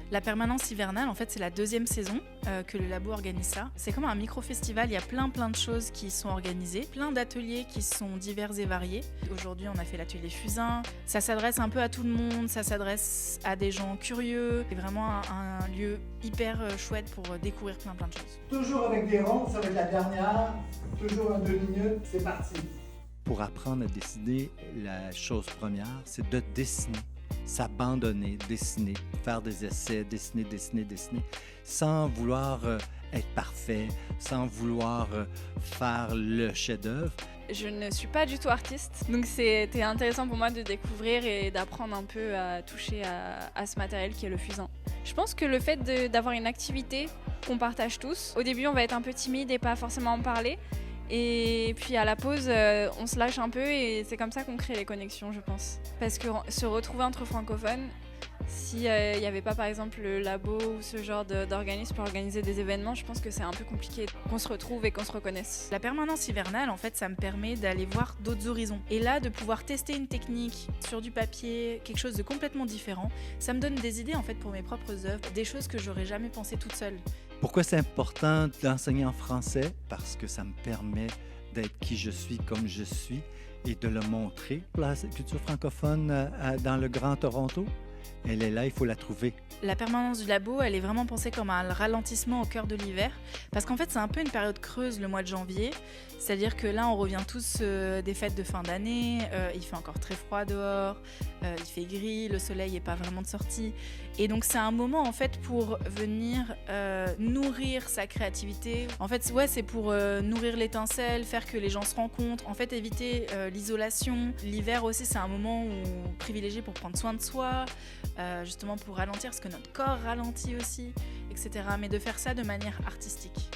La permanence hivernale, en fait, c'est la deuxième saison que le labo organise ça. C'est comme un micro-festival, il y a plein de choses qui sont organisées, plein d'ateliers qui sont divers et variés. Aujourd'hui, on a fait l'atelier fusain. Ça s'adresse un peu à tout le monde, ça s'adresse à des gens curieux. C'est vraiment un lieu hyper chouette pour découvrir plein de choses. Toujours avec des rondes, ça va être la dernière. Toujours en 2 minutes, c'est parti. Pour apprendre à dessiner, la chose première, c'est de dessiner. S'abandonner, dessiner, faire des essais, dessiner, sans vouloir être parfait, sans vouloir faire le chef-d'œuvre. Je ne suis pas du tout artiste, donc c'était intéressant pour moi de découvrir et d'apprendre un peu à toucher à ce matériel qui est le fusain. Je pense que le fait d'avoir une activité qu'on partage tous, au début on va être un peu timide et pas forcément en parler, et puis à la pause on se lâche un peu et c'est comme ça qu'on crée les connexions, je pense. Parce que se retrouver entre francophones, s'il n'y avait pas par exemple le labo ou ce genre d'organisme pour organiser des événements, je pense que c'est un peu compliqué qu'on se retrouve et qu'on se reconnaisse. La permanence hivernale, en fait, ça me permet d'aller voir d'autres horizons. Et là, de pouvoir tester une technique sur du papier, quelque chose de complètement différent, ça me donne des idées en fait pour mes propres œuvres, des choses que j'aurais jamais pensé toute seule. Pourquoi c'est important d'enseigner en français? Parce que ça me permet d'être qui je suis comme je suis et de le montrer. La culture francophone dans le Grand Toronto, elle est là, il faut la trouver. La permanence du labo, elle est vraiment pensée comme un ralentissement au cœur de l'hiver, parce qu'en fait c'est un peu une période creuse le mois de janvier, c'est-à-dire que là on revient tous des fêtes de fin d'année, il fait encore très froid dehors, il fait gris, le soleil n'est pas vraiment de sortie, et donc c'est un moment en fait pour venir nourrir sa créativité. En fait ouais, c'est pour nourrir l'étincelle, faire que les gens se rencontrent, en fait éviter l'isolation. L'hiver aussi c'est un moment privilégié pour prendre soin de soi, justement pour ralentir, parce que notre corps ralentit aussi, etc. Mais de faire ça de manière artistique.